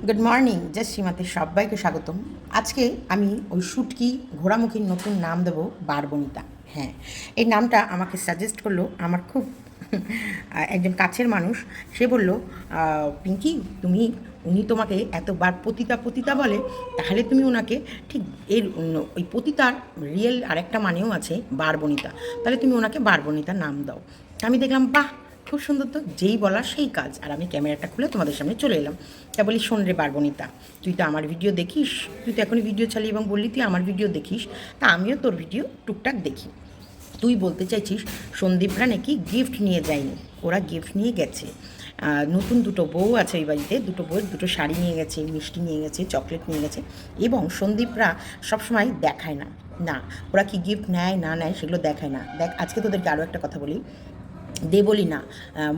Good morning just সীমাতে সবাইকে স্বাগতম। আজকে আমি ওই শুটকি ঘোড়ামুখীর নতুন নাম দেবো বারবনিতা। হ্যাঁ, এই নামটা আমাকে সাজেস্ট করলো আমার খুব একজন কাছের মানুষ। সে বলল, পিঙ্কি তুমি, উনি তোমাকে এতবার পতিতা পতিতা বলে, তাহলে তুমি ওনাকে ঠিক এর ওই পতিতার রিয়েল আরেকটা মানেও আছে বারবনিতা, তাহলে তুমি ওনাকে বারবনিতা নাম দাও। আমি দেখলাম বাহ, খুব সুন্দর, তো যেই বলা সেই কাজ। আর আমি ক্যামেরাটা খুলে তোমাদের সামনে চলে এলাম। তা বলি, শোন রে বারবনিতা, তুই তো আমার ভিডিও দেখিস, তুই তো এখনই ভিডিও চালিয়ে এবং বললি তুই আমার ভিডিও দেখিস, তা আমিও তোর ভিডিও টুকটাক দেখি। তুই বলতে চাইছিস সন্দীপরা নাকি গিফট নিয়ে যায়নি, ওরা গিফট নিয়ে গেছে। নতুন দুটো বউ আছে ওই বাড়িতে, দুটো বউয়ের দুটো শাড়ি নিয়ে গেছে, মিষ্টি নিয়ে গেছে, চকলেট নিয়ে গেছে। এবং সন্দীপরা সবসময় দেখায় না, না ওরা কি গিফট নেয় না নেয় সেগুলো দেখায় না। দেখ, আজকে তোদেরকে আরও একটা কথা বলি। দেবলীনা,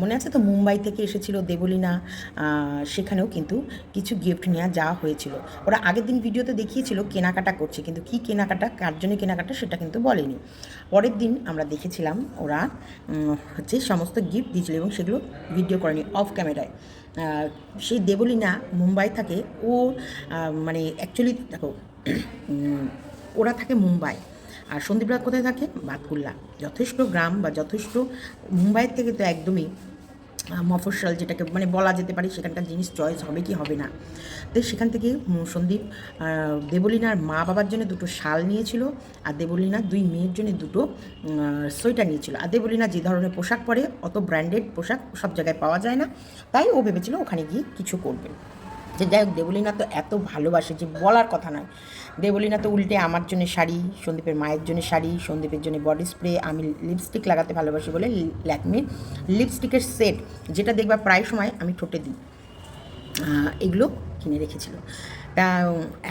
মনে আছে তো, মুম্বাই থেকে এসেছিল দেবলীনা, সেখানেও কিন্তু কিছু গিফট নেওয়া যাওয়া হয়েছিল। ওরা আগের দিন ভিডিওতে দেখিয়েছিল কেনাকাটা করছে, কিন্তু কী কেনাকাটা, কার জন্য কেনাকাটা সেটা কিন্তু বলেনি। পরের দিন আমরা দেখেছিলাম ওরা হচ্ছে সমস্ত গিফট দিয়েছিল এবং সেগুলো ভিডিও করেনি, অফ ক্যামেরায়। সেই দেবলীনা মুম্বাই থাকে, ও মানে অ্যাকচুয়ালি দেখো, ওরা থাকে মুম্বাই, আর সন্দীপরা কোথায় থাকে, বাতকুল্লা। যথেষ্ট গ্রাম বা যথেষ্ট মুম্বাইয়ের থেকে তো একদমই মফস্বল, যেটাকে মানে বলা যেতে পারে, সেখানকার জিনিস চয়েস হবে কি হবে না। তো সেখান থেকে সন্দীপ দেবলীনার মা বাবার জন্য দুটো শাল নিয়েছিল, আর দেবলীনার দুই মেয়ের জন্য দুটো সোয়েটার নিয়েছিল। আর দেবলীনা যে ধরনের পোশাক পরে, অত ব্র্যান্ডেড পোশাক সব জায়গায় পাওয়া যায় না, তাই ও ভেবেছিল ওখানে গিয়ে কিছু করবে। যে যাই হোক, দেবলীনা তো এত ভালোবাসে যে বলার কথা নয়। দেবলীনা তো উল্টে আমার জন্য শাড়ি, সন্দীপের মায়ের জন্য শাড়ি, সন্দীপের জন্য বডি স্প্রে, আমি লিপস্টিক লাগাতে ভালোবাসি বলে ল্যাকমির লিপস্টিকের সেট, যেটা দেখবা প্রায় সময় আমি ঠোঁটে দিই, এগুলো কিনে রেখেছিল। তা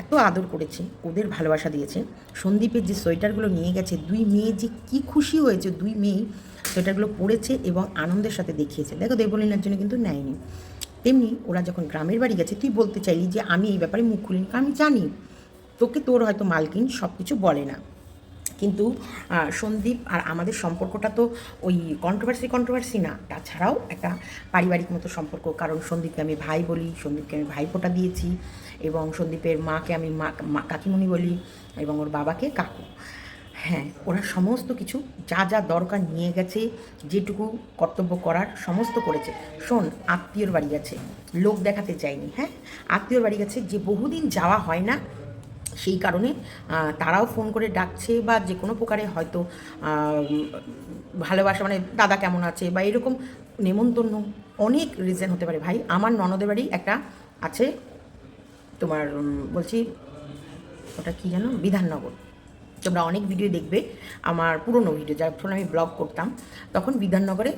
এত আদর করেছে, ওদের ভালোবাসা দিয়েছে। সন্দীপের যে সোয়েটারগুলো নিয়ে গেছে, দুই মেয়ে যে কী খুশি হয়েছে, দুই মেয়েই সোয়েটারগুলো পরেছে এবং আনন্দের সাথে দেখিয়েছে। দেখো, দেবলীনার জন্য কিন্তু নেয়নি। তেমনি ওরা যখন গ্রামের বাড়ি গেছে, তুই বলতে চাইলি যে আমি এই ব্যাপারে মুখ খুলিনি, কারণ আমি জানি তোকে তোর হয়তো মালকিন সব কিছু বলে না। কিন্তু সন্দীপ আর আমাদের সম্পর্কটা তো ওই কন্ট্রোভার্সি না, তাছাড়াও একটা পারিবারিক মতো সম্পর্ক। কারণ সন্দীপকে আমি ভাই বলি, সন্দীপকে আমি ভাইফোঁটা দিয়েছি, এবং সন্দীপের মাকে আমি কাকিমণি বলি, এবং ওর বাবাকে কাকু। হ্যাঁ, ওরা সমস্ত কিছু যা যা দরকার নিয়ে গেছে, যেটুকু কর্তব্য করার সমস্ত করেছে। শোন, আত্মীয়র বাড়ি গেছে, লোক দেখাতে চাইনি। হ্যাঁ, আত্মীয়র বাড়ি গেছে, যে বহুদিন যাওয়া হয় না, সেই কারণে তারাও ফোন করে ডাকছে, বা যে কোনো প্রকারে হয়তো ভালোবাসা, মানে দাদা কেমন আছে বা এরকম নেমন্তন্ন, অনেক রিজন হতে পারে ভাই। আমার ননদের বাড়ি একটা আছে তোমার, বলছি ওটা কী যেন, বিধাননগর। তোমরা অনেক ভিডিও দেখবে, আমার পুরনো ভিডিও যখন আমি ব্লগ করতাম, তখন বিধাননগরে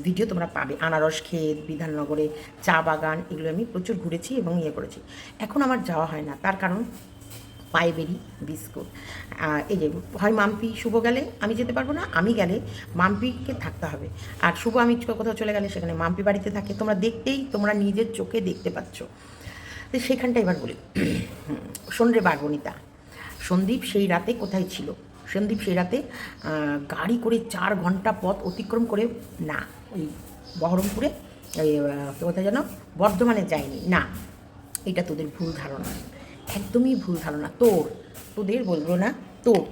ভিডিও তোমরা পাবে। আনারস ক্ষেত, বিধাননগরে চা বাগান, এগুলো আমি প্রচুর ঘুরেছি এবং ইয়ে করেছি। এখন আমার যাওয়া হয় না, তার কারণ পাইবেরি বিস্কুট। এই যে হয় মাম্পি শুভ গেলে আমি যেতে পারবো না, আমি গেলে মাম্পিকে থাকতে হবে। আর শুভ আমি কোথাও চলে গেলে সেখানে মাম্পি বাড়িতে থাকে, তোমরা দেখতেই, তোমরা নিজের চোখে দেখতে পাচ্ছ। তো সেখানটা এবার বলি, শোন রে বারবনিতা, সন্দীপ সেই রাতে কোথায় ছিল? সন্দীপ সেই রাতে গাড়ি করে 4 ঘন্টা পথ অতিক্রম করে, না ওই বহরমপুরে, এই কোথায় যেন, বর্ধমানে যায়নি। না, এটা তোদের ভুল ধারণা, একদমই ভুল ধারণা তোদের বলবো না।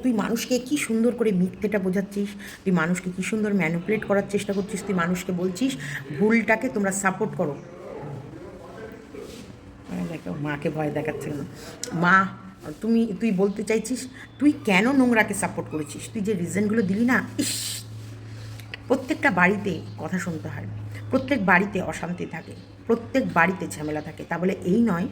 তুই মানুষকে কি সুন্দর করে মিথ্যেটা বোঝাচ্ছিস, তুই মানুষকে কি সুন্দর ম্যানিপুলেট করার চেষ্টা করছিস, তুই মানুষকে বলছিস ভুলটাকে তোমরা সাপোর্ট করো। দেখো, মাকে ভয় দেখাচ্ছে না মা। তুই বলতে চাইছিস তুই কেন নোংরাকে সাপোর্ট করেছিস, তুই যে রিজনগুলো দিলি না, ইস, প্রত্যেকটা বাড়িতে কথা শুনতে হয়, প্রত্যেক বাড়িতে অশান্তি থাকে, প্রত্যেক বাড়িতে ঝামেলা থাকে। তা বলে এই নয়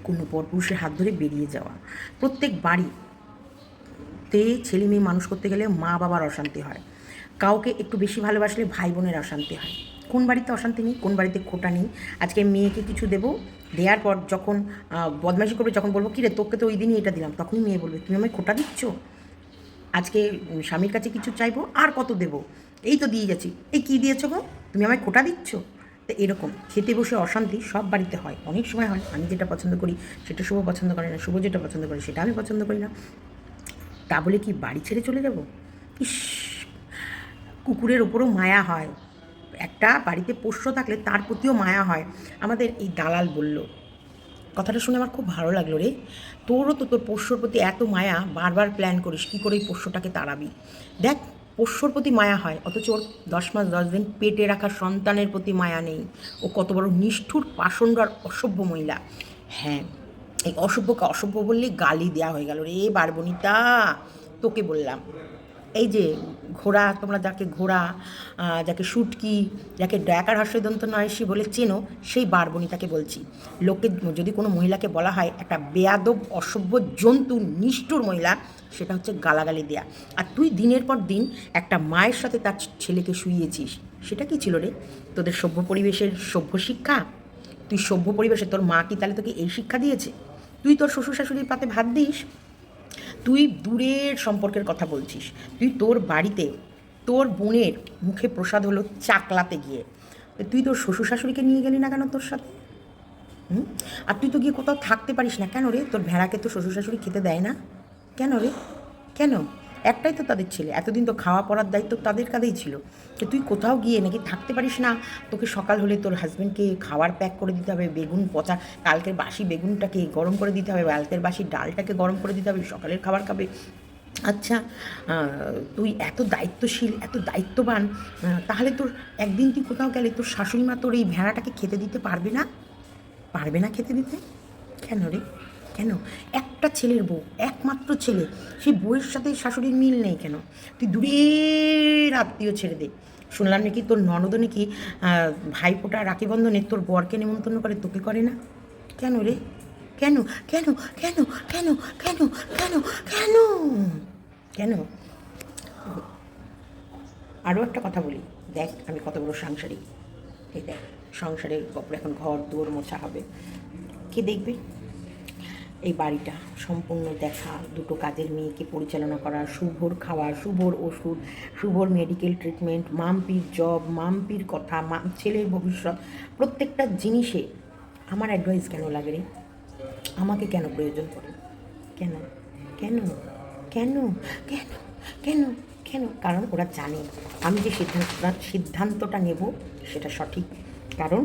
কোনো পরপুরুষের হাত ধরে বেরিয়ে যাওয়া। প্রত্যেক বাড়িতে ছেলে মেয়ে মানুষ করতে গেলে মা বাবার অশান্তি হয়, কাউকে একটু বেশি ভালোবাসলে ভাই বোনের অশান্তি হয়। কোন বাড়িতে অশান্তি নেই, কোন বাড়িতে খোটা নেই? আজকে মেয়েকে কিছু দেবো, দেওয়ার পর যখন বদমাইশি করবে, যখন বলবো কী রে তোকে তো ওই দিনই এটা দিলাম, তখনই মেয়ে বলবে তুমি আমায় খোটা দিচ্ছ। আজকে স্বামীর কাছে কিছু চাইবো, আর কত দেবো, এই তো দিয়ে যাচ্ছি, এই কী দিয়েছো গো, তুমি আমায় খোটা দিচ্ছ। তো এরকম খেতে বসে অশান্তি সব বাড়িতে হয়, অনেক সময় হয়। আমি যেটা পছন্দ করি সেটা শুভ পছন্দ করে না, শুভ যেটা পছন্দ করে সেটা আমি পছন্দ করি না। তা বলে কি বাড়ি ছেড়ে চলে যাব? ইস, কুকুরের ওপরও মায়া হয়, একটা বাড়িতে পোষ্য থাকলে তার প্রতিও মায়া হয়। আমাদের এই দালাল বলল, কথাটা শুনে আমার খুব ভালো লাগলো রে। তোরও তো তোর পোষ্যর প্রতি এত মায়া, বারবার প্ল্যান করিস কী করে এই পোষ্যটাকে তাড়াবি। দেখ, পোষ্যর প্রতি মায়া হয়, অথচ ওর 10 মাস 10 দিন পেটে রাখা সন্তানের প্রতি মায়া নেই। ও কত বড় নিষ্ঠুর, পাষণ্ড আর অসভ্য মহিলা। হ্যাঁ, এই অসভ্যকে অসভ্য বললেই গালি দেওয়া হয়ে গেল রে বারবনিতা। তোকে বললাম, এই যে ঘোড়া, তোমরা যাকে ঘোড়া, যাকে শুটকি, যাকে ড্যাকার হাস্যদন্ত নয়সী বলে চেনো, সেই বারবনিতাকে বলছি। লোকে যদি কোনো মহিলাকে বলা হয় একটা বেয়াদব, অসভ্য, জন্তু, নিষ্ঠুর মহিলা, সেটা হচ্ছে গালাগালি দেয়া। আর তুই দিনের পর দিন একটা মায়ের সাথে তার ছেলেকে শুইয়েছিস। সেটা কি ছিল রে? তোদের সভ্য পরিবেশের সভ্য শিক্ষা? তুই সভ্য পরিবেশে তোর মা কি তাহলে তোকে এই শিক্ষা দিয়েছে? তুই তোর শ্বশুর শাশুড়ির পাতে ভাত দিস? তুই দূরের সম্পর্কের কথা বলছিস। তুই তোর বাড়িতে তোর বোনের মুখে প্রসাদ হলো চাকলাতে গিয়ে, তুই তোর শ্বশুর শাশুড়িকে নিয়ে গেলি না কেন তোর সাথে? আর তুই তো গিয়ে কোথাও থাকতে পারিস না কেন রে? তোর ভেড়াকে তো শ্বশুর শাশুড়ি খেতে দেয় না কেন রে? কেন? একটাই তো তাদের ছেলে, এতদিন তো খাওয়া পড়ার দায়িত্ব তাদের কাঁধেই ছিল। তো তুই কোথাও গিয়ে নাকি থাকতে পারিস না? তোকে সকাল হলে তোর হাজব্যান্ডকে খাবার প্যাক করে দিতে হবে, বেগুন পচা কালকের বাসি বেগুনটাকে গরম করে দিতে হবে, কালকের বাসি ডালটাকে গরম করে দিতে হবে, সকালের খাবার খাবে। আচ্ছা, তুই এত দায়িত্বশীল, এত দায়িত্ববান, তাহলে তোর একদিন তুই কোথাও গেলে তোর শাশুড়ি মা তোর এই ভেড়াটাকে খেতে দিতে পারবে না? পারবে না খেতে দিতে? কেন রে? কেন? একটা ছেলের বউ, একমাত্র ছেলে, সেই বউয়ের সাথে শাশুড়ির মিল নেই কেন? তুই দূরের আত্মীয় ছেড়ে দে। শুনলাম নাকি তোর ননদও নাকি ভাইফোঁটা রাখি বন্ধনে তোর বরকে নেমন্তন্ন করে, তোকে করে না কেন রে? কেন? কেন? কেন? কেন? কেন? কেন? কেন? কেন? আরও একটা কথা বলি, দেখ আমি কত বড় সাংসারিক। এই দেখ, সংসারের ওপর এখন ঘর দুয়ার মোছা হবে, কে দেখবে? এই বাড়িটা সম্পূর্ণ দেখা, দুটো কাজের মেয়েকে পরিচালনা করা, শুভর খাওয়া, শুভর ওষুধ, শুভর মেডিকেল ট্রিটমেন্ট, মাম্পির জব, মাম্পির কথা, ছেলের ভবিষ্যৎ, প্রত্যেকটা জিনিসে আমার অ্যাডভাইস কেন লাগে রে? আমাকে কেন প্রয়োজন পড়ে? কেন? কেন? কেন? কেন? কেন? কেন? কারণ ওরা জানে আমি যে সিদ্ধান্তটা নেব সেটা সঠিক। কারণ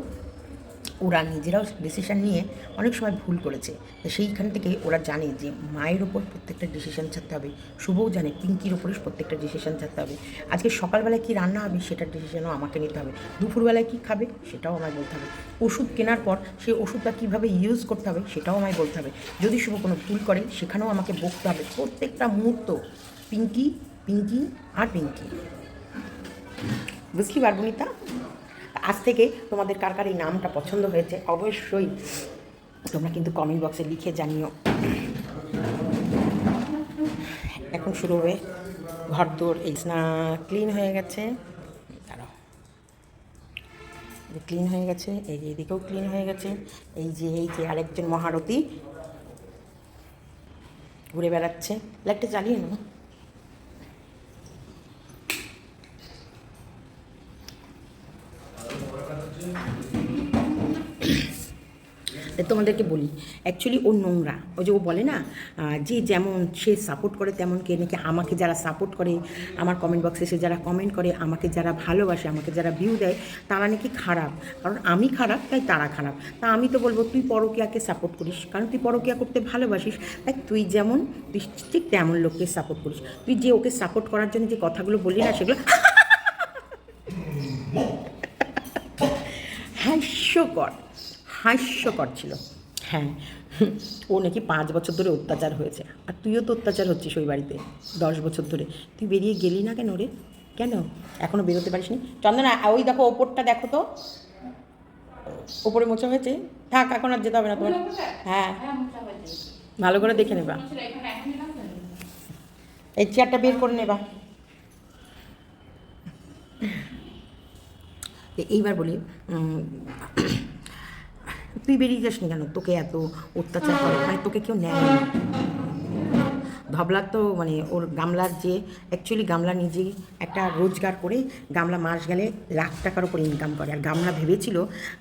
ওরা নিজেরাও ডিসিশান নিয়ে অনেক সময় ভুল করেছে। তো সেইখান থেকে ওরা জানে যে মায়ের ওপর প্রত্যেকটা ডিসিশান ছাড়তে হবে। শুভও জানে পিঙ্কির ওপরে প্রত্যেকটা ডিসিশান ছাড়তে হবে। আজকে সকালবেলায় কী রান্না হবে সেটার ডিসিশানও আমাকে নিতে হবে। দুপুরবেলায় কী খাবে সেটাও আমায় বলতে হবে। ওষুধ কেনার পর সেই ওষুধটা কীভাবে ইউজ করতে হবে সেটাও আমায় বলতে হবে। যদি শুভ কোনো ভুল করে সেখানেও আমাকে বকতে হবে। প্রত্যেকটা মুহূর্ত পিঙ্কি, পিঙ্কি আর পিঙ্কি। বুঝলি বারবনিতা? আজ থেকে তোমাদের কার কার এই নামটা পছন্দ হয়েছে অবশ্যই তোমরা কিন্তু কমেন্ট বক্সে লিখে জানিও। এখন শুরু হবে ঘরদোর। এই না ক্লিন হয়ে গেছে, দাঁড়াও, ক্লিন হয়ে গেছে, এই যে এদিকেও ক্লিন হয়ে গেছে। এই যে আরেকজন মহারথী ঘুরে বেড়াচ্ছে। লাইটটা জ্বালিয়ে নাও। তোমাদেরকে বলি, অ্যাকচুয়ালি ও নোংরা। ও যে ও বলে না যে যেমন সে সাপোর্ট করে তেমন কে নাকি, আমাকে যারা সাপোর্ট করে, আমার কমেন্ট বক্সে এসে যারা কমেন্ট করে, আমাকে যারা ভালোবাসে, আমাকে যারা ভিউ দেয়, তারা নাকি খারাপ। কারণ আমি খারাপ তাই তারা খারাপ। তা আমি তো বলবো তুই পরকীয়াকে সাপোর্ট করিস, কারণ তুই পরকীয়া করতে ভালোবাসিস। তাই তুই যেমন, তুই ঠিক তেমন লোককে সাপোর্ট করিস। তুই যে ওকে সাপোর্ট করার জন্য যে কথাগুলো বললি না, সেগুলো হাস্যকর, হাস্যকর ছিল। হ্যাঁ, ও নাকি 5 বছর ধরে অত্যাচার হয়েছে, আর তুইও তো অত্যাচার হচ্ছিস ওই বাড়িতে 10 বছর ধরে। তুই বেরিয়ে গেলি না কেন রে? কেন এখনও বেরোতে পারিস নি? চন্দনা, ওই দেখো ওপরটা দেখো তো, ওপরে মোছা হয়েছে। থাক, এখন আর যেতে হবে না তোমার। হ্যাঁ, ভালো করে দেখে নেবা। এই চেয়ারটা বের করে নেবা। এইবার বলি, তুই বেরিয়ে যাস নি কেন? তোকে এত অত্যাচার করে, মানে তোকে কেউ নেয় না। ধবলার তো মানে ওর গামলার যে, অ্যাকচুয়ালি গামলা নিজেই একটা রোজগার করে, গামলা মাস গেলে লাখ টাকার ওপর ইনকাম করে। আর গামলা ভেবেছিল,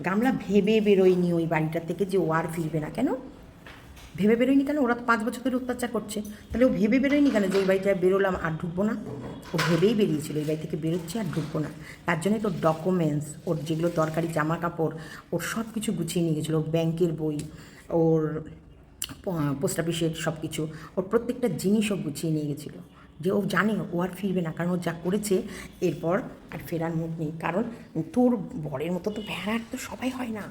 গামলা ভেবে বেরোয়নি ওই বাড়িটার থেকে যে ও আর ফিরবে না। কেন ভেবে বেরোয়নি কেন? ওরা তো 5 বছর ধরে অত্যাচার করছে। তাহলে ও ভেবে বেরোয়নি কেন যে ওই বাড়িটায় বেরোলাম আর ঢুকবো না? ও ভেবেই বেরিয়েছিল এই বাড়ি থেকে বেরোচ্ছে আর ঢুকবো না। তার জন্যই তোর ডকুমেন্টস, ওর যেগুলো দরকারি জামা কাপড়, ওর সব কিছু গুছিয়ে নিয়ে গেছিলো। ব্যাংকের বই, ওর পোস্ট অফিসের সব কিছু, ওর প্রত্যেকটা জিনিসও গুছিয়ে নিয়ে গেছিলো, যে ও জানে ও আর ফিরবে না, কারণ ও যা করেছে এরপর আর ফেরার মুখ নেই। কারণ তোর বরের মতো তো ভেড়ার তো সবাই হয় না,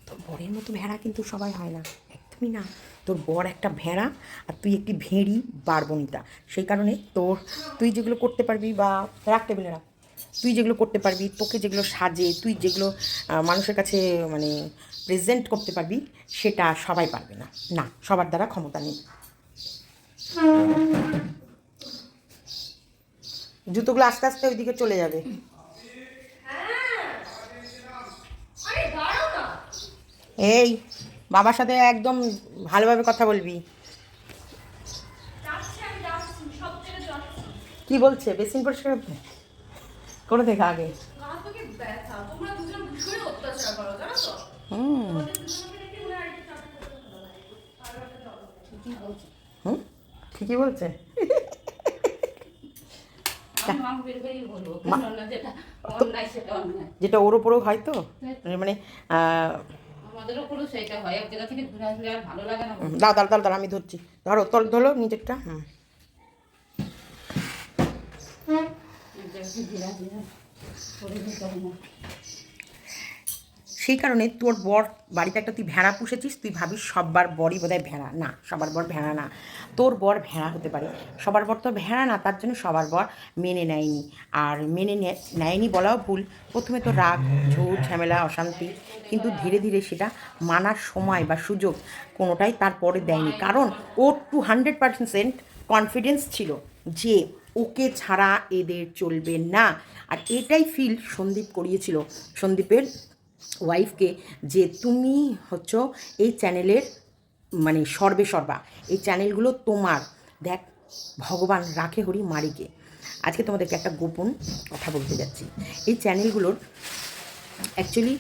তোর বরের মতো ভেড়া কিন্তু সবাই হয় না, একদমই না। তোর বর একটা ভেড়া আর তুই একটি ভেড়ি বারবনিতা। সেই কারণে তুই যেগুলো করতে পারবি, বা রাখ টেবিলে রাখ, তুই যেগুলো করতে পারবি, তোকে যেগুলো সাজে, তুই যেগুলো মানুষের কাছে মানে প্রেজেন্ট করতে পারবি, সেটা সবাই পারবে না, না সবার দ্বারা ক্ষমতা নেই। জুতোগুলো আস্তে আস্তে ওইদিকে চলে যাবে। এই বাবার সাথে একদম ভালোভাবে কথা বলবি। কি বলছে? বেসিন পরিষ্কার করে দেখা আগে। হুম, ঠিকই বলছে। যেটা ওর ওপরেও হয় তো, মানে দাও দাও দাও দাও, আমি ধরছি, ধরো ধরো নিজেরটা। সেই কারণে তোর বর বাড়িতে একটা তুই ভেড়া পুষেছিস, তুই ভাবিস সবার বরই বোধহয় ভেড়া, না সবার বর ভেড়া না। তোর বর ভেড়া হতে পারে, সবার বর তো ভেড়া না, তার জন্য সবার বর মেনে নেয়নি। আর মেনে নেয়নি বলাও ভুল, প্রথমে তো রাগ, ঝুট ঝামেলা, অশান্তি, কিন্তু ধীরে ধীরে সেটা মানার সময় বা সুযোগ কোনোটাই তারপরে দেয়নি। কারণ ওর 200% কনফিডেন্স ছিল যে ওকে ছাড়া এদের চলবে না। আর এটাই ফিল সন্দীপ করিয়েছিল সন্দীপের ওয়াইফকে, যে তুমি হচ্ছ এই চ্যানেলের মানে সর্বা, এই চ্যানেলগুলো তোমার। দেখ, ভগবান রাখে হরি মারিকে। আজকে তোমাদেরকে একটা গোপন কথা বলতে যাচ্ছি। এই চ্যানেলগুলোর অ্যাকচুয়ালি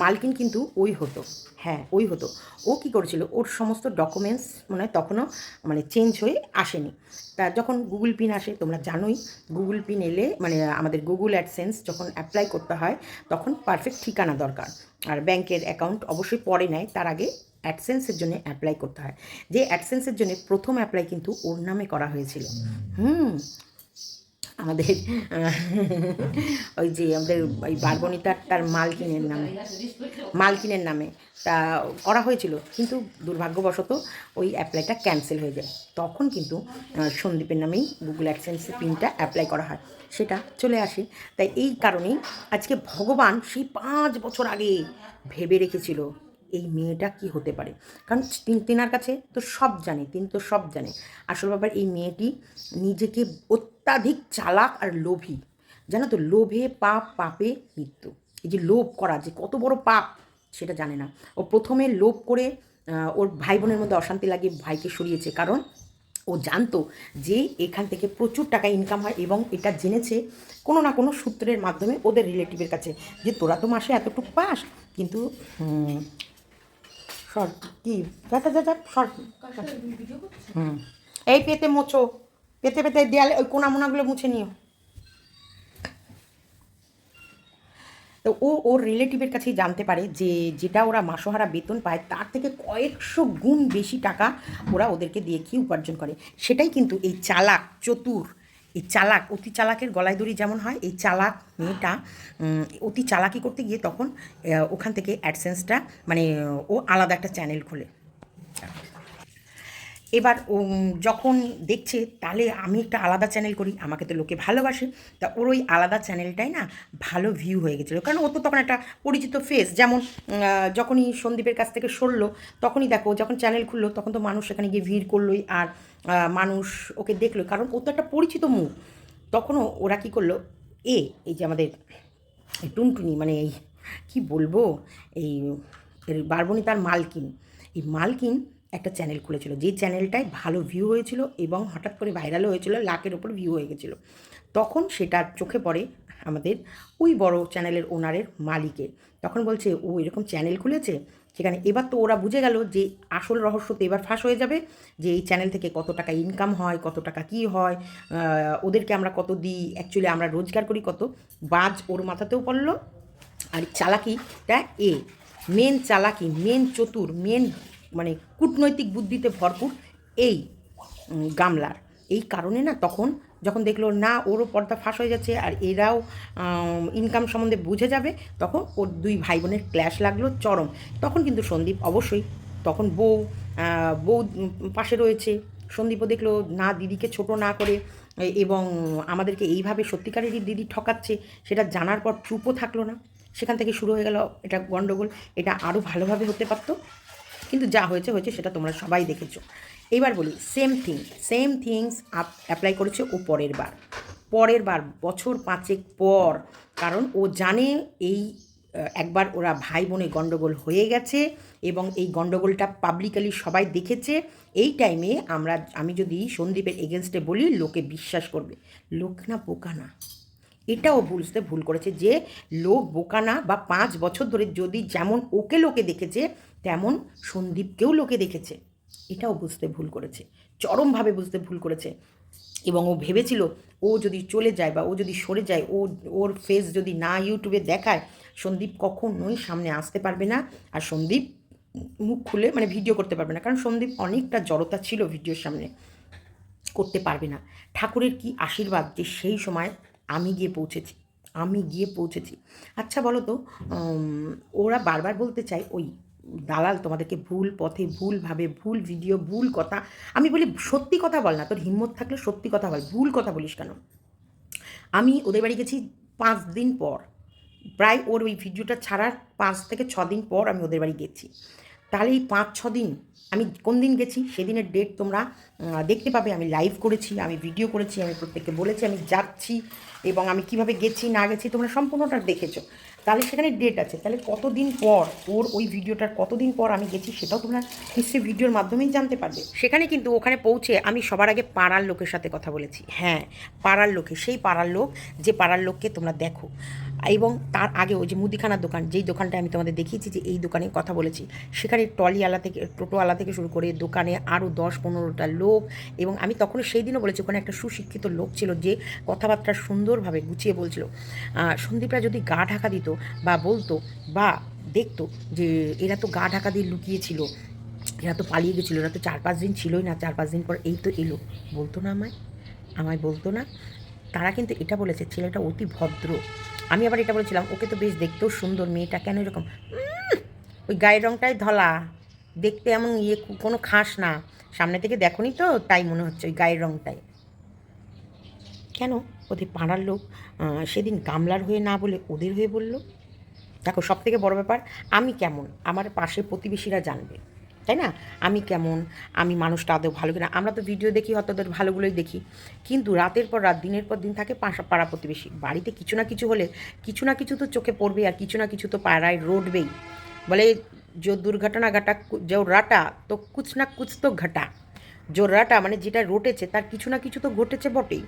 মালকিন কিন্তু ওই হতো, হ্যাঁ ওই হতো। ও কী করেছিল, ওর সমস্ত ডকুমেন্টস মনে হয় তখনও মানে চেঞ্জ হয়ে আসেনি। তা যখন গুগল পিন আসে, তোমরা জানোই গুগল পিন এলে মানে আমাদের গুগল অ্যাডসেন্স যখন অ্যাপ্লাই করতে হয়, তখন পারফেক্ট ঠিকানা দরকার। আর ব্যাংকের অ্যাকাউন্ট অবশ্যই পরে নেয়, তার আগে অ্যাডসেন্সের জন্য অ্যাপ্লাই করতে হয়। যে অ্যাডসেন্সের জন্য প্রথম অ্যাপ্লাই কিন্তু ওর নামে করা হয়েছিল। আমাদের ওই যে আমাদের ওই বারবনিতার তার মালকিনের নামে তা করা হয়েছিল, কিন্তু দুর্ভাগ্যবশত ওই অ্যাপ্লাইটা ক্যান্সেল হয়ে যায়। তখন কিন্তু সন্দীপের নামেই গুগল অ্যাডসেন্সের পিনটা অ্যাপ্লাই করা হয়, সেটা চলে আসে। তাই এই কারণেই আজকে ভগবান সেই 5 বছর আগে ভেবে রেখেছিল এই মেয়েটা কি হতে পারে। কারণ তেনার কাছে তো সব জানে, তিনি তো সব জানে। আসল ব্যাপার, এই মেয়েটি নিজেকে অত্যাধিক চালাক আর লোভী, জানো তো, লোভে পাপ, পাপে মৃত্যু। এই যে লোভ করা যে কত বড় পাপ সেটা জানে না। ও প্রথমে লোভ করে ওর ভাই বোনের মধ্যে অশান্তি লাগিয়ে ভাইকে সরিয়েছে, কারণ ও জানতো যে এখান থেকে প্রচুর টাকা ইনকাম হয়, এবং এটা জেনেছে কোনো না কোনো সূত্রের মাধ্যমে ওদের রিলেটিভের কাছে, যে তোরা তো মাসে এতটুকু পাস। কিন্তু শর্ট কি যা শর্ট। এই পেতে মোছো, পেতে পেতে দেয়ালে ওই কোনা মোনাগুলো মুছে নিও। তো ওর রিলেটিভের কাছেই জানতে পারে যে যেটা ওরা মাসোহারা বেতন পায় তার থেকে কয়েকশো গুণ বেশি টাকা ওরা ওদেরকে দিয়ে কি উপার্জন করে। সেটাই কিন্তু এই চালাক চতুর, এই চালাক অতি চালাকের গলায় দড়ি যেমন হয়, এই চালাক মেয়েটা অতি চালাকি করতে গিয়ে তখন ওখান থেকে অ্যাডসেন্সটা মানে ও আলাদা একটা চ্যানেল খোলে। এবার যখন দেখছে তাহলে আমি একটা আলাদা চ্যানেল করি, আমাকে তো লোকে ভালোবাসে, তা ওর ওই আলাদা চ্যানেলটাই না ভালো ভিউ হয়ে গেছিলো। কারণ ও তো তখন একটা পরিচিত ফেস, যেমন যখনই সন্দীপের কাছ থেকে সরলো, তখনই দেখো যখন চ্যানেল খুললো তখন তো মানুষ সেখানে গিয়ে ভিড় করলোই, আর মানুষ ওকে দেখলো, কারণ ও তো একটা পরিচিত মুখ। তখনও ওরা কী করলো, এই যে আমাদের টুনটুনি, মানে এই কী বলবো, এই বারবনিতার মালকিন, এই মালকিন একটা চ্যানেল খুলেছিল, যে চ্যানেলটায় ভালো ভিউ হয়েছিল এবং হঠাৎ করে ভাইরালও হয়েছিল, লাখের ওপর ভিউ হয়ে গেছিলো। তখন সেটা চোখে পড়ে আমাদের ওই বড় চ্যানেলের ওনারের মালিকের। তখন বলছে ও এরকম চ্যানেল খুলেছে সেখানে। এবার তো ওরা বুঝে গেল যে আসল রহস্য তো এবার ফাঁস হয়ে যাবে, যে এই চ্যানেল থেকে কত টাকা ইনকাম হয়, কত টাকা কী হয়, ওদেরকে আমরা কত দিই, অ্যাকচুয়ালি আমরা রোজগার করি কত। বাজ ওর মাথাতেও পড়লো, আর চালাকিটা মেন চালাকি, মেন চতুর, মেন মানে কূটনৈতিক বুদ্ধিতে ভরপুর এই গামলার। এই কারণে না তখন যখন দেখলো না ওরও পর্দা ফাঁস হয়ে যাচ্ছে আর এরাও ইনকাম সম্বন্ধে বুঝে যাবে, তখন ওর দুই ভাই বোনের ক্ল্যাশ লাগলো চরম। তখন কিন্তু সন্দীপ অবশ্যই, তখন বউ পাশে রয়েছে, সন্দীপও দেখলো না দিদিকে ছোট না করে এবং আমাদেরকে এইভাবে সত্যিকারেরই দিদি ঠকাচ্ছে, সেটা জানার পর চুপও থাকলো না। সেখান থেকে শুরু হয়ে গেল এটা গণ্ডগোল। এটা আরও ভালোভাবে হতে পারতো, কিন্তু যা হয়েছে হয়েছে, সেটা তোমরা সবাই দেখেছো। এবার বলি সেম থিংস অ্যাপ্লাই করেছে ও পরের বার বছর 5 পর, কারণ ও জানে এই একবার ওরা ভাই বোনে গণ্ডগোল হয়ে গেছে এবং এই গণ্ডগোলটা পাবলিকালি সবাই দেখেছে। এই টাইমে আমি যদি সন্দীপের এগেনস্টে বলি, লোকে বিশ্বাস করবে। লোক না বোকা না, এটাও বুঝতে ভুল করেছে যে লোক বোকা না, বা 5 বছর ধরে যদি যেমন ওকে লোকে দেখেছে তেমন সন্দীপকেও লোকে দেখেছে, এটাও বুঝতে ভুল করেছে, চরমভাবে বুঝতে ভুল করেছে। এবং ও ভেবেছিল ও যদি চলে যায় বা ও যদি সরে যায়, ওর ফেস যদি না ইউটিউবে দেখায়, সন্দীপ কখনোই সামনে আসতে পারবে না। আর সন্দীপ মুখ খুলে মানে ভিডিও করতে পারবে না, কারণ সন্দীপ অনেকটা জড়তা ছিল ভিডিওর সামনে, করতে পারবে না। ঠাকুরের কি আশীর্বাদ যে সেই সময় আমি গিয়ে পৌঁছেছি। আচ্ছা বলো তো, ওরা বারবার বলতে চায় ওই দালাল তোমাদেরকে ভুল পথে, ভুলভাবে, ভুল ভিডিও, ভুল কথা। আমি বলি সত্যি কথা বল না, তোর হিম্মত থাকলে সত্যি কথা বল, ভুল কথা বলিস কেন? আমি ওদের বাড়ি গেছি 5 দিন পর, প্রায় ওর ওই ভিডিওটা ছাড়ার 5 থেকে 6 দিন পর আমি ওদের বাড়ি গেছি। তাহলে এই 5-6 দিন আমি কোন দিন গেছি সেদিনের ডেট তোমরা দেখতে পাবে। আমি লাইভ করেছি, আমি ভিডিও করেছি, আমি প্রত্যেককে বলেছি আমি যাচ্ছি এবং আমি কিভাবে গেছি না গেছি তোমরা সম্পূর্ণটা দেখেছো। তাহলে সেখানে ডেট আছে, তাহলে কতদিন পর ওর ওই ভিডিওটার কতদিন পর আমি গেছি সেটাও তোমরা নিশ্চয়ই ভিডিওর মাধ্যমেই জানতে পারবে। সেখানে কিন্তু ওখানে পৌঁছে আমি সবার আগে পাড়ার লোকের সাথে কথা বলেছি। হ্যাঁ, পাড়ার লোকে, সেই পাড়ার লোক যে পাড়ার লোককে তোমরা দেখো। এবং তার আগে ওই যে মুদিখানার দোকান, যেই দোকানটা আমি তোমাদের দেখিয়েছি যে এই দোকানে কথা বলেছি, সেখানে ট্রলিওয়ালা থেকে টোটোওয়ালা থেকে শুরু করে দোকানে আরও 10-15টা লোক। এবং আমি তখন সেই দিনও বলেছি ওখানে একটা সুশিক্ষিত লোক ছিল যে কথাবার্তা সুন্দরভাবে গুছিয়ে বলছিল। সন্দীপরা যদি গা ঢাকা দিত বা বলতো বা দেখতো যে এরা তো গা ঢাকা দিয়ে লুকিয়েছিল, এরা তো পালিয়ে গেছিলো, এরা তো 4-5 দিন ছিলই না, 4-5 দিন পর এই তো এলো, বলতো না আমায় বলতো না? তারা কিন্তু এটা বলেছে ছেলেটা অতি ভদ্র। আমি আবার এটা বলেছিলাম ওকে তো বেশ দেখতেও সুন্দর, মেয়েটা কেন এরকম, ওই গায়ের রঙটাই ধলা, দেখতে এমন কোনো খাস না, সামনে থেকে দেখোনি তো তাই মনে হচ্ছে ওই গায়ের রঙটাই। কেন ওদের পাড়ার লোক সেদিন গামলার হয়ে না বলে ওদের হয়ে বলল? দেখো, সব থেকে বড় ব্যাপার আমি কেমন আমার পাশে প্রতিবেশীরা জানবে, তাই না? আমি কেমন, আমি মানুষটা আদৌ ভালো কিনা। আমরা তো ভিডিও দেখি, হয়তো ওদের ভালোগুলোই দেখি, কিন্তু রাতের পর রাত, দিনের পর দিন থাকে পাড়া প্রতিবেশী। বাড়িতে কিছু না কিছু হলে কিছু না কিছু তো চোখে পড়বে, আর কিছু না কিছু তো পাড়ায় রটবেই। বলে যে দুর্ঘটনা ঘটা, যে রাটা তো কুছ না কুছ তো ঘটা, জোররাটা মানে যেটা রটেছে তার কিছু না কিছু তো ঘটেছে বটেই।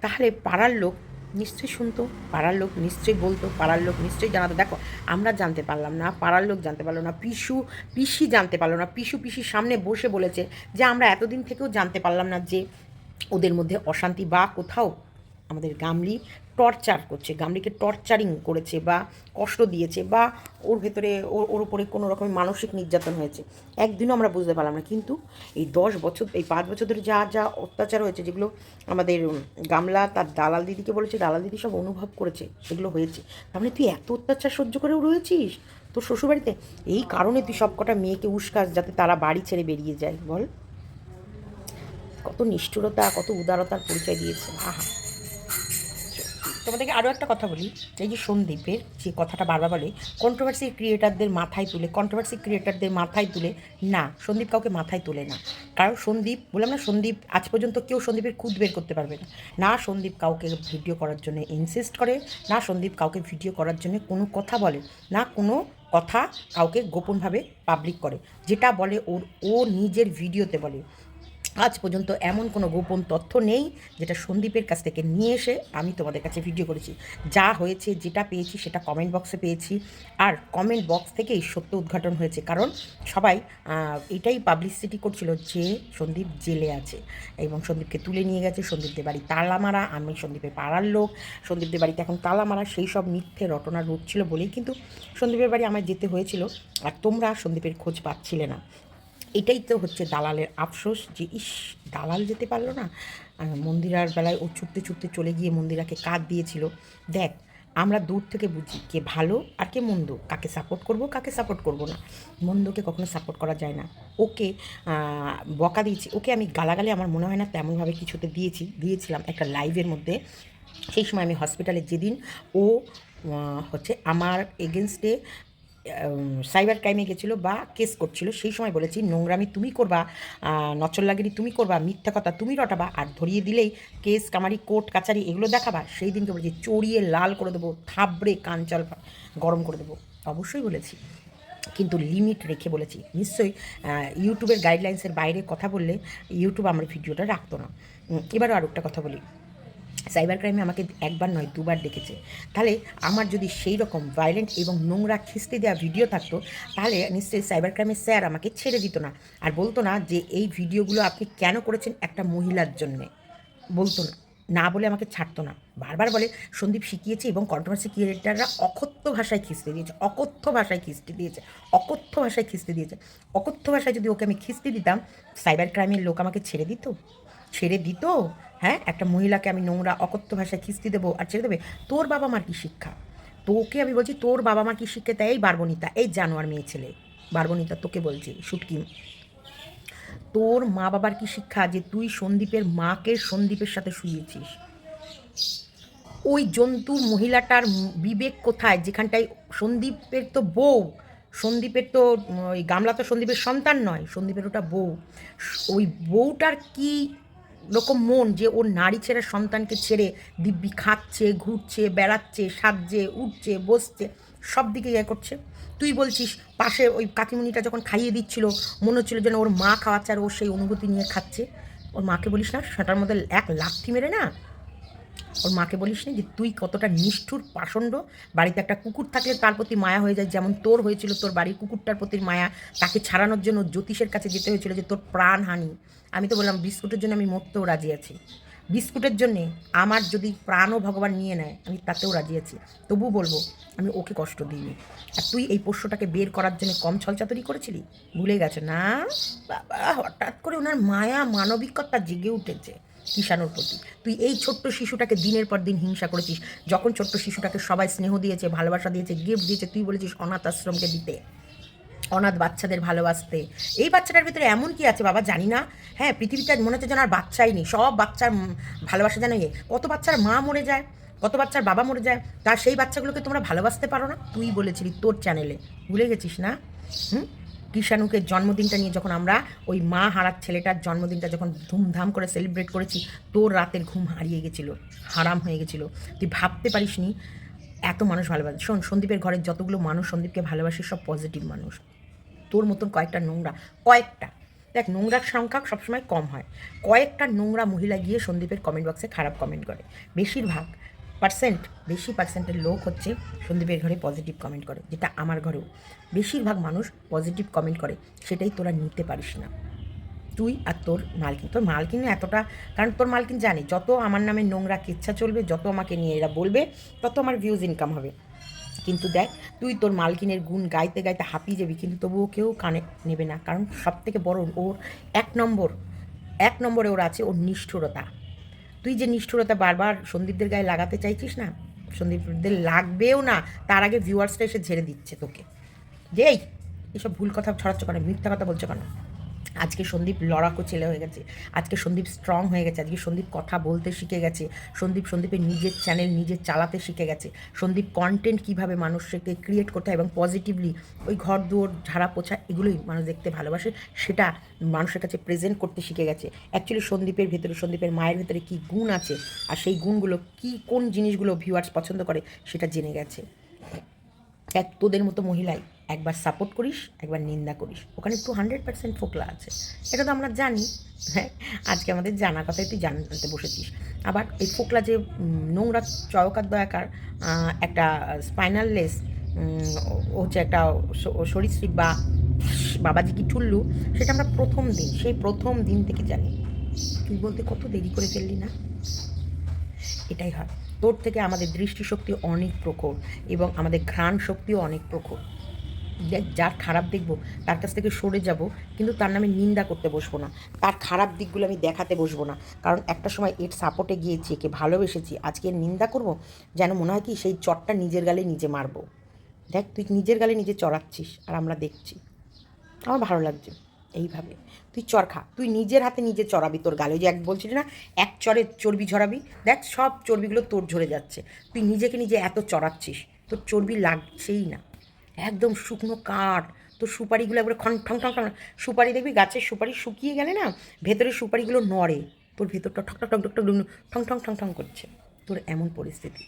তাহলে পাড়ার লোক নিশ্চয়ই শুনতো, পাড়ার লোক নিশ্চয়ই বলতো, পাড়ার লোক নিশ্চয়ই জানাতো। দেখো, আমরা জানতে পারলাম না, পাড়ার লোক জানতে পারলো না, পিসি জানতে পারলো না, পিসির সামনে বসে বলেছে যে আমরা এতদিন থেকেও জানতে পারলাম না যে ওদের মধ্যে অশান্তি বা কোথাও আমাদের গামলি টর্চার করছে, গামলিকে টর্চারিং করেছে বা কষ্ট দিয়েছে বা ওর ভেতরে ওর উপরে কোনো রকমের মানসিক নির্যাতন হয়েছে, একদিনও আমরা বুঝতে পারলাম না। কিন্তু এই 10 বছর, এই 5 বছর ধরে যা অত্যাচার হয়েছে, যেগুলো আমাদের গামলা তার দালাল দিদিকে বলেছে, দালাল দিদি সব অনুভব করেছে, সেগুলো হয়েছে। তার মানে তুই এত অত্যাচার সহ্য করেও রয়েছিস তোর শ্বশুরবাড়িতে, এই কারণে তুই সব কটা মেয়েকে উস্কাস যাতে তারা বাড়ি ছেড়ে বেরিয়ে যায়। বল, কত নিষ্ঠুরতা, কত উদারতার পরিচয় দিয়েছে। আহা, তোমাদেরকে আরও একটা কথা বলি, এই যে সন্দীপের যে কথাটা বারবার বলে কন্ট্রোভার্সি ক্রিয়েটারদের মাথায় তুলে, না, সন্দীপ কাউকে মাথায় তোলে না। কারণ সন্দীপ, বললাম না, সন্দীপ আজ পর্যন্ত কেউ সন্দীপের খুদ বের করতে পারবে না। না সন্দীপ কাউকে ভিডিও করার জন্য ইনসিস্ট করে, না সন্দীপ কাউকে ভিডিও করার জন্য কোনো কথা বলে, না কোনো কথা কাউকে গোপনভাবে পাবলিক করে। যেটা বলে ও নিজের ভিডিওতে বলে। আজ পর্যন্ত এমন কোনো গোপন তথ্য নেই যেটা সন্দীপের কাছ থেকে নিয়ে এসে আমি তোমাদের কাছে ভিডিও করেছি। যা হয়েছে, যেটা পেয়েছি সেটা কমেন্ট বক্সে পেয়েছি, আর কমেন্ট বক্স থেকেই সত্য উদ্ঘাটন হয়েছে। কারণ সবাই এটাই পাবলিসিটি করছিল যে সন্দীপ জেলে আছে এবং সন্দীপকে তুলে নিয়ে গেছে, সন্দীপদের বাড়ি তালা মারা, আমি সন্দীপের পাড়ার লোক, সন্দীপদের বাড়িতে এখন তালা মারা, সেই সব মিথ্যে রটনা রুটছিল বলেই কিন্তু সন্দীপের বাড়ি আমায় যেতে হয়েছিল। আর তোমরা সন্দীপের খোঁজ পাচ্ছিলে না। এটাই তো হচ্ছে দালালের আফসোস, যে ইস, দালাল যেতে পারলো না। মন্দিরার বেলায় ও ছুটতে ছুটতে চলে গিয়ে মন্দিরাকে কাঁধ দিয়েছিল। দেখ, আমরা দূর থেকে বুঝি কে ভালো আর কে মন্দ, কাকে সাপোর্ট করব কাকে সাপোর্ট করব না। মন্দকে কখনো সাপোর্ট করা যায় না। ওকে বকা দিয়েছি, ওকে আমি গালাগালে আমার মনে হয় না তেমনভাবে কিছুতে দিয়েছিলাম একটা লাইভের মধ্যে। সেই সময় আমি হসপিটালে যেদিন ও হচ্ছে আমার এগেনস্টে সাইবার ক্রাইমে গেছিলো বা কেস করছিল, সেই সময় বলেছি নোংরামি তুমি করবা, নচল্লাগিরি তুমি করবা, মিথ্যা কথা তুমি রটাবা, আর ধরিয়ে দিলেই কেস কামারি কোর্ট কাচারি এগুলো দেখাবা, সেই দিনকে বলেছি চড়িয়ে লাল করে দেবো, থাবড়ে কাঞ্চাল গরম করে দেবো। অবশ্যই বলেছি, কিন্তু লিমিট রেখে বলেছি। নিশ্চয়ই ইউটিউবের গাইডলাইন্সের বাইরে কথা বললে ইউটিউব আমার ভিডিওটা রাখতো না। এবারও আর একটা কথা বলি, সাইবার ক্রাইমে আমাকে একবার নয় দুবার ডেকেছে। তাহলে আমার যদি সেই রকম ভায়োলেন্ট এবং নোংরা খিস্তি দেওয়া ভিডিও থাকতো, তাহলে নিশ্চয়ই সাইবার ক্রাইমের স্যার আমাকে ছেড়ে দিত না, আর বলতো না যে এই ভিডিওগুলো আপনি কেন করেছেন একটা মহিলার জন্যে, বলতো না, না বলে আমাকে ছাড়তো না। বারবার বলে সন্দীপ শিখিয়েছে এবং কন্ট্রোভার্সি ক্রিয়েটাররা অকথ্য ভাষায় খিস্তি দিয়েছে, অকথ্য ভাষায় খিস্তি দিয়েছে, অকথ্য ভাষায় খিস্তি দিয়েছে। অকথ্য ভাষায় যদি ওকে আমি খিস্তি দিতাম, সাইবার ক্রাইমের লোক আমাকে ছেড়ে দিত? হ্যাঁ, একটা মহিলাকে আমি নোংরা অকথ্য ভাষায় খিস্তি দেবো আর ছেড়ে দেবে? তোর বাবা মার কী শিক্ষা? তোকে আমি বলছি, তোর বাবা মার কী শিক্ষা? তাই এই বারবনিতা, এই জানোয়ার মেয়ে ছেলে বারবনিতা, তোকে বলছি শুটকি, তোর মা বাবার কি শিক্ষা যে তুই সন্দীপের মাকে সন্দীপের সাথে শুয়েছিস? ওই জন্তু মহিলাটার বিবেক কোথায়, যেখানটায় সন্দীপের তো বউ, সন্দীপের তো ওই গামলা তো সন্দীপের সন্তান নয়, সন্দীপের ওটা বউ। ওই বউটার কি রকম মন যে ওর নারী ছেড়ে সন্তানকে ছেড়ে দিব্যি খাচ্ছে, ঘুরছে, বেড়াচ্ছে, সাজছে, উঠছে, বসছে, সব দিকে ইয়ে করছে। তুই বলছিস পাশে ওই কাকিমুনিটা যখন খাইয়ে দিচ্ছিল মনে হচ্ছিল যেন ওর মা খাওয়াচ্ছে আর ও সেই অনুভূতি নিয়ে খাচ্ছে। ওর মাকে বলিস না সেটার মধ্যে এক লাথি মেরে না, ওর মাকে বলিস না যে তুই কতটা নিষ্ঠুর পাষণ্ড। বাড়িতে একটা কুকুর থাকলে তার প্রতি মায়া হয়ে যায়, যেমন তোর হয়েছিল তোর বাড়ির কুকুরটার প্রতি মায়া। তাকে ছাড়ানোর জন্য জ্যোতিষের কাছে যেতে হয়েছিল যে তোর প্রাণহানি। আমি তো বললাম বিস্কুটের জন্য আমি মরতেও রাজি আছি, বিস্কুটের জন্যে আমার যদি প্রাণও ভগবান নিয়ে নেয় আমি তাতেও রাজি আছি, তবু বলবো আমি ওকে কষ্ট দিইনি। আর তুই এই পোষ্যটাকে বের করার জন্য কম ছলচাতুরি করেছিলি? ভুলে গেছো না? বাবা, হঠাৎ করে ওনার মায়া মানবিকতা জেগে উঠেছে কিষাণুর প্রতি। তুই এই ছোট্ট শিশুটাকে দিনের পর দিন হিংসা করেছিস। যখন ছোট্ট শিশুটাকে সবাই স্নেহ দিয়েছে, ভালোবাসা দিয়েছে, গিফট দিয়েছে, তুই বলেছিস অনাথ আশ্রমকে দিতে, অনাথ বাচ্চাদের ভালোবাসতে। এই বাচ্চাটার ভিতরে এমন কি আছে বাবা জানি না। হ্যাঁ, পৃথিবীতে মনে হচ্ছে যেন আর বাচ্চাই নেই, সব বাচ্চার ভালোবাসা যেন কত বাচ্চার মা মরে যায়, কত বাচ্চার বাবা মরে যায়, তার সেই বাচ্চাগুলোকে তোমরা ভালোবাসতে পারো না? তুই বলেছিলি তোর চ্যানেলে, ভুলে গেছিস না? কৃষাণুকে জন্মদিনটা নিয়ে যখন আমরা ওই মা হারার ছেলেটার জন্মদিনটা যখন ধুমধাম করে সেলিব্রেট করেছি, তোর রাতের ঘুম হারিয়ে গেছিলো, হারাম হয়ে গেছিলো। তুই ভাবতে পারিস নি এত মানুষ ভালোবাসে। শোন, সন্দীপের ঘরের যতগুলো মানুষ সন্দীপকে ভালোবাসে সব পজিটিভ মানুষ। তোর মতন কয়েকটা নোংরা, কয়েকটা, দেখ নোংরার সংখ্যা সবসময় কম হয়, কয়েকটা নোংরা মহিলা গিয়ে সন্দীপের কমেন্ট বক্সে খারাপ কমেন্ট করে। বেশি পার্সেন্টের লোক হচ্ছে সন্দীপের ঘরে পজিটিভ কমেন্ট করে, যেটা আমার ঘরেও বেশিরভাগ মানুষ পজিটিভ কমেন্ট করে। সেটাই তোরা নিতে পারিস না, তুই আর তোর মালকিন এতটা, কারণ তোর মালকিন জানে যত আমার নামে নোংরা কিচ্ছা চলবে, যত আমাকে নিয়ে এরা বলবে, তত আমার ভিউজ ইনকাম হবে। কিন্তু দেখ, তুই তোর মালকিনের গুণ গাইতে গাইতে হাঁপিয়ে যাবি, কিন্তু তবুও কেউ কানে নেবে না। কারণ সব থেকে বড় ওর এক নম্বরে ওর আছে ওর নিষ্ঠুরতা। তুই যে নিষ্ঠুরতা বারবার সন্দীপদের গায়ে লাগাতে চাইছিস না, সন্দীপদের লাগবেও না, তার আগে ভিউয়ার্সটা এসে ঝেড়ে দিচ্ছে তোকে যে এই এসব ভুল কথা ছড়াচ্ছ কেন, মিথ্যা কথা বলছো কেন। আজকে সন্দীপ লড়াকু ছেলে হয়ে গেছে, আজকে সন্দীপ স্ট্রং হয়ে গেছে, আজকে সন্দীপ কথা বলতে শিখে গেছে, সন্দীপের নিজের চ্যানেল নিজে চালাতে শিখে গেছে, সন্দীপ কন্টেন্ট কীভাবে মানুষকে ক্রিয়েট করতে হয় এবং পজিটিভলি ওই ঘর দুয়ার ঝাড়া পোছা এগুলোই মানুষ দেখতে ভালোবাসে, সেটা মানুষের কাছে প্রেজেন্ট করতে শিখে গেছে। অ্যাকচুয়ালি সন্দীপের ভেতরে, সন্দীপের মায়ের ভেতরে কী গুণ আছে আর সেই গুণগুলো কী, কোন জিনিসগুলো ভিউয়ার্স পছন্দ করে সেটা জেনে গেছে। এক তোদের মতো মহিলাই একবার সাপোর্ট করিস, একবার নিন্দা করিস, ওখানে 200% ফোকলা আছে। এটা তো আমরা জানি। হ্যাঁ, আজকে আমাদের জানা কথাই তুই জানতে বসেছিস। আবার এই ফোকলা যে নোংরা চয়কার দয়াকার একটা স্পাইনাললেস হচ্ছে একটা সরীসৃপ বা বাবাজি কি ঠুল্লু, সেটা আমরা সেই প্রথম দিন থেকে জানি। তুই বলতে কত দেরি করে ফেললি না? এটাই হয়। তোর থেকে আমাদের দৃষ্টিশক্তি অনেক প্রখর এবং আমাদের ঘ্রাণ শক্তিও অনেক প্রখর। যার খারাপ দেখবো তার কাছ থেকে সরে যাব, কিন্তু তার নামে নিন্দা করতে বসবো না, তার খারাপ দিকগুলো আমি দেখাতে বসবো না। কারণ একটা সময় এর সাপোর্টে গিয়েছি, একে ভালোবেসেছি, আজকে এর নিন্দা করব, যেন মনে হয় কি সেই চটটা নিজের গালে নিজে মারবো। দেখ, তুই নিজের গালে নিজে চড়াচ্ছিস আর আমরা দেখছি। আমার ভালো লাগছে এইভাবে। তুই চর খা, তুই নিজের হাতে নিজে চড়াবি তোর গালে। ওই যে এক বলছিলি না, এক চরে চর্বি ঝরাবি, দেখ সব চর্বিগুলো তোর ঝরে যাচ্ছে। তুই নিজেকে নিজে এত চড়াচ্ছিস, তোর চর্বি লাগছেই না, একদম শুকনো কাঠ। তোর সুপারিগুলো একবারে ঠং ঠং ঠং। সুপারি দেখবি, গাছের সুপারি শুকিয়ে গেলে না ভেতরের সুপারিগুলো নড়ে, তোর ভেতরটা ঠক ঠক ঠক ঠক ঠং ঠং ঠং ঠং করছে। তোর এমন পরিস্থিতি।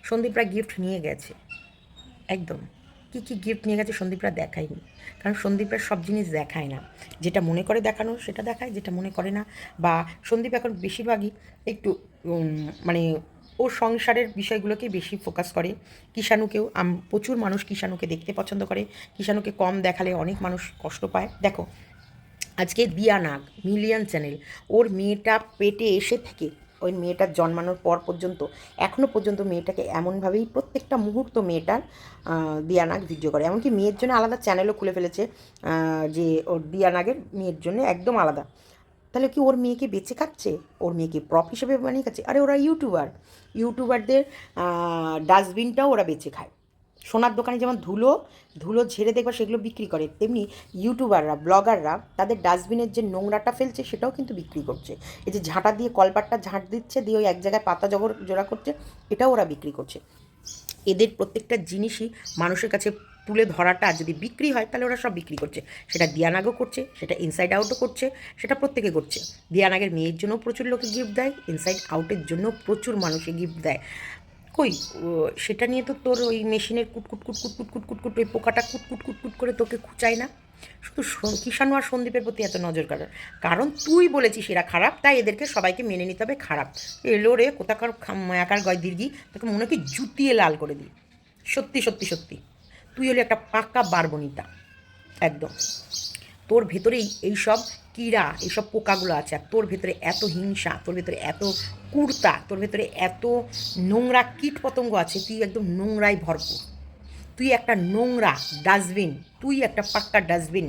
সন্দীপরা গিফট নিয়ে গেছে, একদম কী কী গিফট নিয়ে গেছে সন্দীপরা দেখায়নি। কারণ সন্দীপরা সব জিনিস দেখায় না, যেটা মনে করে দেখানো সেটা দেখায়, যেটা মনে করে না। বা সন্দীপ এখন বেশিরভাগই একটু মানে ওর সংসারের বিষয়গুলোকেই বেশি ফোকাস করে। কিষাণুকেও প্রচুর মানুষ কিষাণুকে দেখতে পছন্দ করে, কিষাণুকে কম দেখালে অনেক মানুষ কষ্ট পায়। দেখো, আজকে দিয়া নাগ মিলিয়ন চ্যানেল, ওর মেয়েটা পেটে এসে থেকে ওই মেয়েটার জন্মানোর পর পর্যন্ত এখনও পর্যন্ত মেয়েটাকে এমনভাবেই প্রত্যেকটা মুহূর্ত মেয়েটার দিয়া নাগ ভিডিও করে। এমনকি মেয়ের জন্য আলাদা চ্যানেলও খুলে ফেলেছে, যে ওর দিয়া নাগের মেয়ের জন্য একদম আলাদা। তাহলে কি ওর মেয়েকে বেঁচে খাচ্ছে, ওর মেয়েকে প্রপ হিসেবে বানিয়ে খাচ্ছে? আরে ওরা ইউটিউবারদের ডাস্টবিনটাও ওরা বেঁচে খায়। সোনার দোকানে যেমন ধুলো ধুলো ঝেড়ে দেখবা সেগুলো বিক্রি করে, তেমনি ইউটিউবাররা ব্লগাররা তাদের ডাস্টবিনের যে নোংরাটা ফেলছে সেটাও কিন্তু বিক্রি করছে। এই যে ঝাঁটা দিয়ে কলপাটটা ঝাঁট দিচ্ছে, দিয়ে ওই এক জায়গায় পাতা জোড়া করছে, এটাও ওরা বিক্রি করছে। এদের প্রত্যেকটা জিনিসই মানুষের কাছে তুলে ধরাটা যদি বিক্রি হয়, তাহলে ওরা সব বিক্রি করছে। সেটা দিয়ানাগও করছে, সেটা ইনসাইড আউটও করছে, সেটা প্রত্যেকে করছে। দিয়ানাগের মেয়ের জন্য প্রচুর লোকে গিফট দেয়, ইনসাইড আউটের জন্য প্রচুর মানুষে গিফট দেয়। কই সেটা নিয়ে তো তোর ওই মেশিনের কুটকুট কুটকুট কুটকুট কুটকুট ওই পোকাটা কুটকুট কুটকুট করে তোকে খুঁচায় না। শুধু কিষাণু আর সন্দীপের প্রতি এত নজর কারণ কারণ তুই বলেছিস এরা খারাপ, তাই এদেরকে সবাইকে মেনে নিতে হবে খারাপ। এলো রে কোথাকার মায়াকার গয় দীর্ঘি, তাকে মনে কি জুতিয়ে লাল করে দিই। সত্যি সত্যি সত্যি তুই হলি একটা পাক্কা বারবনিতা, একদম। তোর ভেতরেই এইসব কীড়া, এইসব পোকাগুলো আছে, আর তোর ভেতরে এত হিংসা, তোর ভেতরে এত কুর্তা, তোর ভেতরে এত নোংরা কীট পতঙ্গ আছে, তুই একদম নোংরায় ভরপুর। তুই একটা নোংরা ডাস্টবিন, তুই একটা পাক্কা ডাস্টবিন।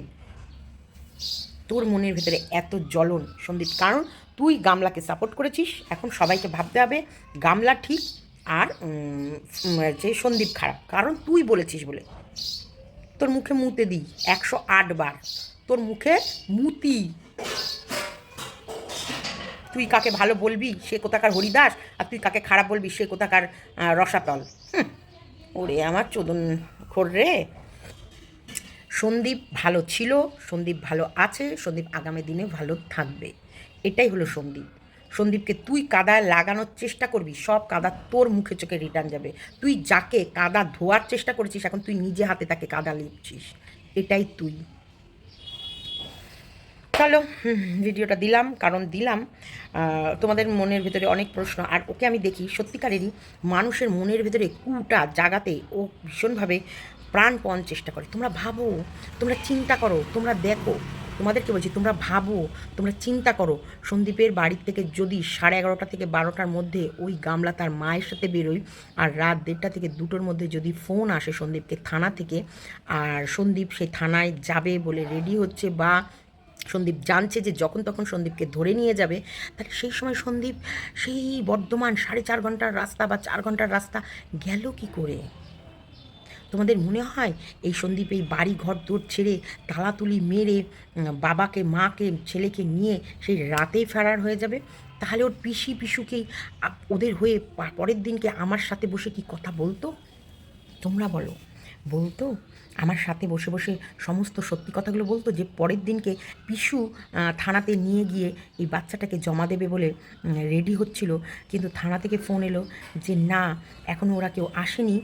তোর মনের ভেতরে এত জ্বলন সন্দীপ, কারণ তুই গামলাকে সাপোর্ট করেছিস। এখন সবাইকে ভাবতে হবে গামলা ঠিক আর যে সন্দীপ খারাপ, কারণ তুই বলেছিস বলে। তোর মুখে মুতে দিই 108 বার, তোর মুখে মুতি। তুই কাকে ভালো বলবি সে কোথাকার হরিদাস, আর তুই কাকে খারাপ বলবি সে কোথাকার রসাতল। ওরে আমার চোদন খোর রে। সন্দীপ ভালো ছিল, সন্দীপ ভালো আছে, সন্দীপ আগামী দিনে ভালো থাকবে, এটাই হলো সন্দীপ। সন্দীপকে তুই কাদায় লাগানোর চেষ্টা করবি, সব কাদা তোর মুখে চোখে রিটার্ন যাবে। তুই যাকে কাদা ধোয়ার চেষ্টা করেছিস, এখন তুই নিজে হাতে তাকে কাদা লিপছিস, এটাই তুই। চলো, ভিডিওটা দিলাম, কারণ দিলাম তোমাদের মনের ভেতরে অনেক প্রশ্ন, আর ওকে আমি দেখি সত্যিকারেরই মানুষের মনের ভেতরে কুটা জাগাতে ও ভীষণভাবে প্রাণপণ চেষ্টা করে। তোমরা ভাবো, তোমরা চিন্তা করো, তোমরা দেখো, তোমাদেরকে বলছি তোমরা ভাবো, তোমরা চিন্তা করো। সন্দীপের বাড়ির থেকে যদি 11:30 থেকে 12টার মধ্যে ওই গামলা তার মায়ের সাথে বেরোয়, আর রাত 1:30 থেকে 2টোর মধ্যে যদি ফোন আসে সন্দীপকে থানা থেকে, আর সন্দীপ সেই থানায় যাবে বলে রেডি হচ্ছে, বা সন্দীপ জানছে যে যখন তখন সন্দীপকে ধরে নিয়ে যাবে, তাহলে সেই সময় সন্দীপ সেই বর্ধমান 4.5 ঘন্টার রাস্তা বা 4 ঘন্টার রাস্তা গেল কি করে? তোমাদের মনে হয় এই সন্দীপ এই বাড়ি ঘর দৌড় ছেড়ে তালাতুলি মেরে বাবাকে মাকে ছেলেকে নিয়ে সেই রাতেই ফেরার হয়ে যাবে? তাহলে ওর পিসুকেই ওদের হয়ে পরের দিনকে আমার সাথে বসে কি কথা বলতো? তোমরা বলো। বলতো, আমার সাথে বসে বসে সমস্ত সত্যি কথাগুলো বলতো, যে পরের দিনকে পিসু থানাতে নিয়ে গিয়ে এই বাচ্চাটাকে জমা দেবে বলে রেডি হচ্ছিল, কিন্তু থানা থেকে ফোন এলো যে না, এখনও ওরা কেউ আসেনি,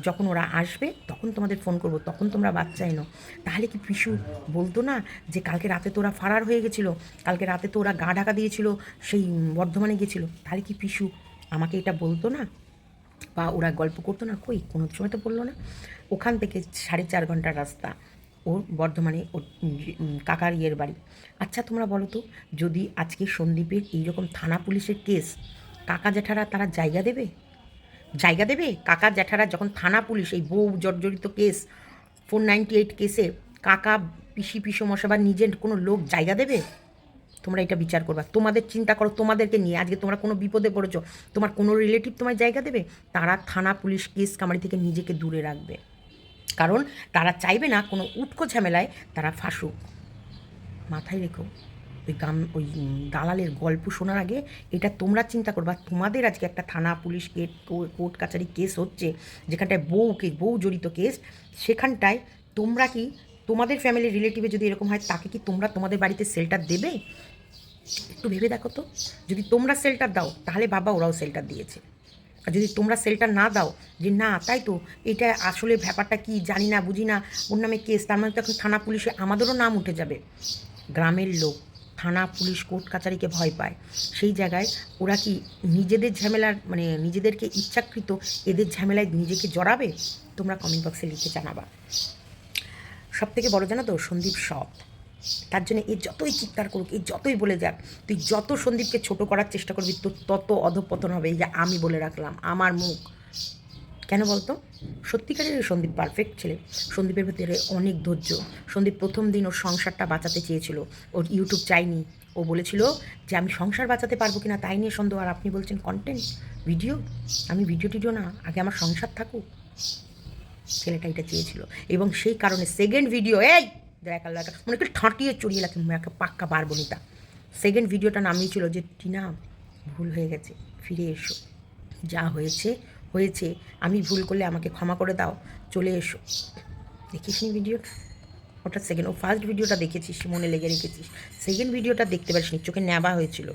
যখন ওরা আসবে তখন তোমাদের ফোন করবো, তখন তোমরা বাচ্চা এনো। তাহলে কি পিসু বলতো না যে কালকে রাতে তো ওরা ফারার হয়ে গেছিলো, কালকে রাতে তো ওরা গা ঢাকা দিয়েছিল, সেই বর্ধমানে গেছিলো? তাহলে কি পিসু আমাকে এটা বলতো না, বা ওরা গল্প করতো না? কই, কোনো সময় তো বললো না। ওখান থেকে 4.5 ঘন্টার রাস্তা ওর বর্ধমানে, ওর কাকার ইয়ের বাড়ি। আচ্ছা তোমরা বলো তো, যদি আজকে সন্দীপের এইরকম থানা পুলিশের কেস, কাকা জ্যাঠারা তারা জায়গা দেবে? জায়গা দেবে? কাকা জ্যাঠারা যখন থানা পুলিশ এই বউ জর্জরিত কেস, 498 কেসে কাকা পিসি পিসমশা বা নিজের কোনো লোক জায়গা দেবে? তোমরা এটা বিচার করবা, তোমাদের চিন্তা করো, তোমাদেরকে নিয়ে আজকে তোমরা কোনো বিপদে পড়েছো, তোমার কোনো রিলেটিভ তোমায় জায়গা দেবে? তারা থানা পুলিশ কেস কামারি থেকে নিজেকে দূরে রাখবে, কারণ তারা চাইবে না কোনো উটকো ঝামেলায় তারা ফাঁসুক। মাথায় রেখো, ওই দালালের গল্প শোনার আগে এটা তোমরা চিন্তা করবা। তোমাদের আজকে একটা থানা পুলিশ কোর্ট কাছারি কেস হচ্ছে, যেখানটায় বউ জড়িত কেস, সেখানটায় তোমরা কি, তোমাদের ফ্যামিলির রিলেটিভে যদি এরকম হয়, তাকে কি তোমরা তোমাদের বাড়িতে শেল্টার দেবে? একটু ভেবে দেখো তো। যদি তোমরা শেল্টার দাও তাহলে বাবা ওরাও শেল্টার দিয়েছে, আর যদি তোমরা শেল্টার না দাও, যে না তাই তো, এটা আসলে ব্যাপারটা কি জানি না বুঝি না, ওর নামে কেস, তার মানে তো এখন থানা পুলিশে আমাদেরও নাম উঠে যাবে। গ্রামের লোক থানা পুলিশ কোর্ট কাছারিকে ভয় পায়, সেই জায়গায় ওরা কি নিজেদের ঝামেলার, মানে নিজেদেরকে ইচ্ছাকৃত এদের ঝামেলায় নিজেকে জড়াবে? তোমরা কমেন্ট বক্সে লিখে জানাবা। সব থেকে বড় জানো তো, সন্দীপ সৎ। তার জন্য এ যতই চিৎকার করুক, এ যতই বলে যাক, তুই যত সন্দীপকে ছোট করার চেষ্টা করবি, তোর তত অধঃপতন হবে। এই যে আমি বলে রাখলাম, আমার মুখ। কেন বলতো? সত্যিকারের সন্দীপ পারফেক্ট ছেলে। সন্দীপের ভেতরে অনেক ধৈর্য। সন্দীপ প্রথম দিন ওর সংসারটা বাঁচাতে চেয়েছিল, ওর ইউটিউব চাইনি। ও বলেছিল যে আমি সংসার বাঁচাতে পারবো কিনা তাই নিয়ে সন্দেহ, আর আপনি বলছেন কন্টেন্ট ভিডিও। আমি ভিডিও টিডিও না, আগে আমার সংসার থাকুক। ছেলেটা এটা চেয়েছিল, এবং সেই কারণে সেকেন্ড ভিডিও, এই দেখা মনে করি ঠাঁটিয়ে চড়িয়ে লাগে, একটা পাক্কা বারবনিতা। সেকেন্ড ভিডিওটা নামিয়েছিল যে টিনা ভুল হয়ে গেছে, ফিরে এসো, যা হয়েছে হয়েছে, আমি ভুল করলে আমাকে ক্ষমা করে দাও, চলে এসো। দেখিসনি ভিডিওটা? ওটা সেকেন্ড, ও ফার্স্ট ভিডিওটা দেখেছিস, মনে লেগে রেখেছিস, সেকেন্ড ভিডিওটা দেখতে পারিসনি, চোখে ন্যাবা হয়েছিল।